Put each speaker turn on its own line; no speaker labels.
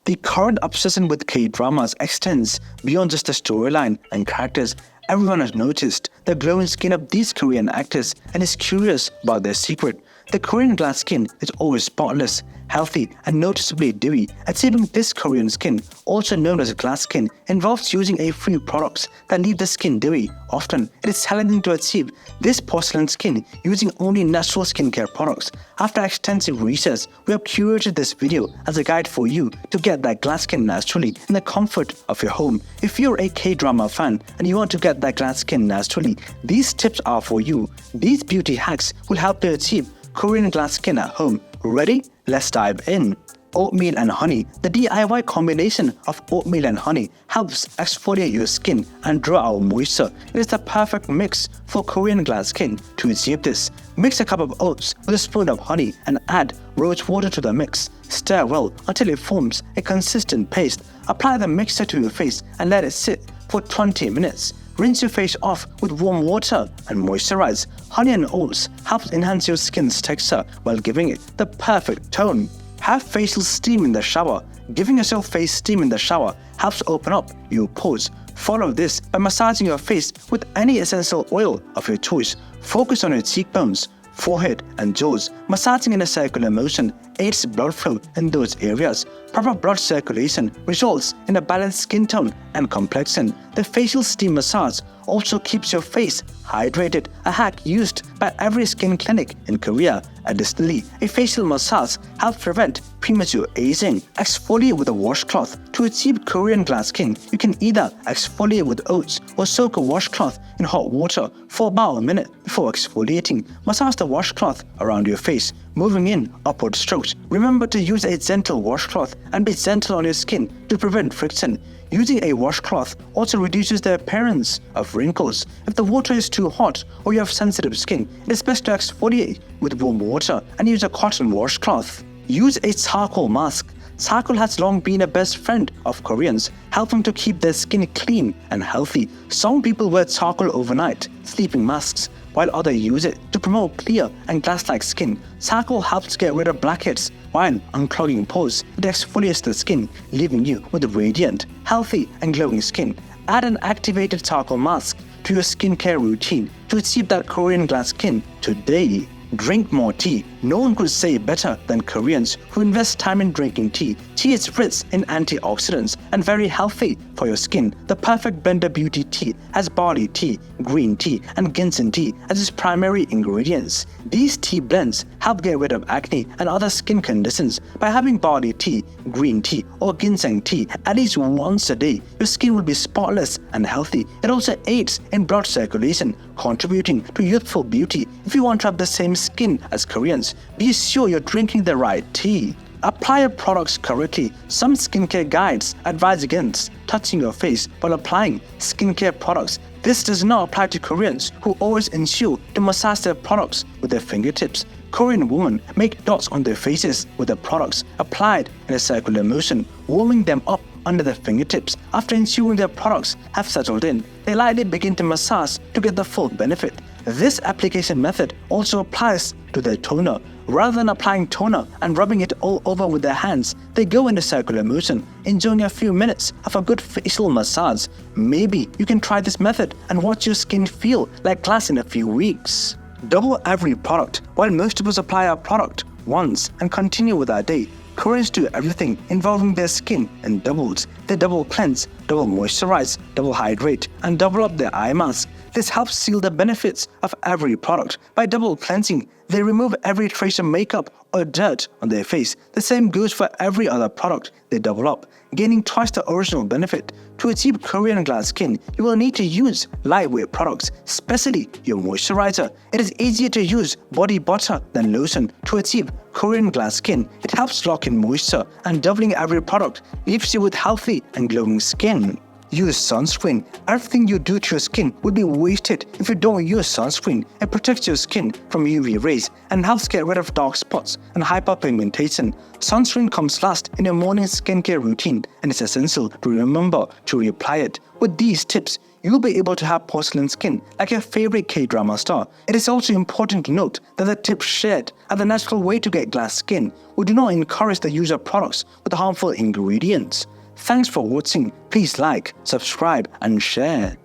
The current obsession with K-dramas extends beyond just the storyline and characters. Everyone has noticed the glowing skin of these Korean actors and is curious about their secret. The Korean glass skin is always spotless, healthy, and noticeably dewy. Achieving this Korean skin, also known as glass skin, involves using a few products that leave the skin dewy. Often, it is challenging to achieve this porcelain skin using only natural skincare products. After extensive research, we have curated this video as a guide for you to get that glass skin naturally in the comfort of your home. If you're a K-drama fan and you want to get that glass skin naturally, these tips are for you. These beauty hacks will help you achieve Korean glass skin at home. Ready? Let's dive in. Oatmeal and honey. The DIY combination of oatmeal and honey helps exfoliate your skin and draw out moisture. It is the perfect mix for Korean glass skin. To achieve this, mix a cup of oats with a spoon of honey and add rose water to the mix. Stir well until it forms a consistent paste. Apply the mixture to your face and let it sit for 20 minutes. Rinse your face off with warm water and moisturize. Honey and oats helps enhance your skin's texture while giving it the perfect tone. Have facial steam in the shower. Giving yourself face steam in the shower helps open up your pores. Follow this by massaging your face with any essential oil of your choice. Focus on your cheekbones, forehead, and jaws. Massaging in a circular motion aids blood flow in those areas. Proper blood circulation results in a balanced skin tone and complexion. The facial steam massage also keeps your face hydrated, a hack used by every skin clinic in Korea. Additionally, a facial massage helps prevent premature aging. Exfoliate with a washcloth. To achieve Korean glass skin, you can either exfoliate with oats or soak a washcloth in hot water for about a minute before exfoliating. Massage the washcloth around your face, moving in upward strokes. Remember to use a gentle washcloth and be gentle on your skin to prevent friction. Using a washcloth also reduces the appearance of wrinkles. If the water is too hot or you have sensitive skin, it is best to exfoliate with warm water and use a cotton washcloth. Use a charcoal mask. Charcoal has long been a best friend of Koreans, helping to keep their skin clean and healthy. Some people wear charcoal overnight sleeping masks, while others use it to promote clear and glass-like skin. Charcoal helps get rid of blackheads while unclogging pores. It exfoliates the skin, leaving you with a radiant, healthy, and glowing skin. Add an activated charcoal mask to your skincare routine to achieve that Korean glass skin today. Drink more tea. No one could say it better than Koreans who invest time in drinking tea. Tea is rich in antioxidants and very healthy for your skin. The perfect blender beauty tea has barley tea, green tea, and ginseng tea as its primary ingredients. These tea blends help get rid of acne and other skin conditions. By having barley tea, green tea, or ginseng tea at least once a day, your skin will be spotless and healthy. It also aids in blood circulation, contributing to youthful beauty. If you want to have the same skin as Koreans, be sure you're drinking the right tea. Apply your products correctly. Some skincare guides advise against touching your face while applying skincare products. This does not apply to Koreans who always ensure to massage their products with their fingertips. Korean women make dots on their faces with their products applied in a circular motion, warming them up under their fingertips. After ensuring their products have settled in, they lightly begin to massage to get the full benefit. This application method also applies to their toner. Rather than applying toner and rubbing it all over with their hands, they go in a circular motion, enjoying a few minutes of a good facial massage. Maybe you can try this method and watch your skin feel like glass in a few weeks. Double every product. While most of us apply our product once and continue with our day, Koreans do everything involving their skin in doubles. They double cleanse, double moisturize, double hydrate, and double up their eye mask. This helps seal the benefits of every product. By double cleansing, they remove every trace of makeup or dirt on their face. The same goes for every other product they double up, gaining twice the original benefit. To achieve Korean glass skin, you will need to use lightweight products, especially your moisturizer. It is easier to use body butter than lotion to achieve Korean glass skin. It helps lock in moisture, and doubling every product leaves you with healthy and glowing skin. Use sunscreen. Everything you do to your skin would be wasted if you don't use sunscreen. It protects your skin from UV rays and helps get rid of dark spots and hyperpigmentation. Sunscreen comes last in your morning skincare routine and it's essential to remember to reapply it. With these tips, you'll be able to have porcelain skin like your favorite K-drama star. It is also important to note that the tips shared are the natural way to get glass skin. We do not encourage the use of products with harmful ingredients. Thanks for watching. Please like, subscribe and share.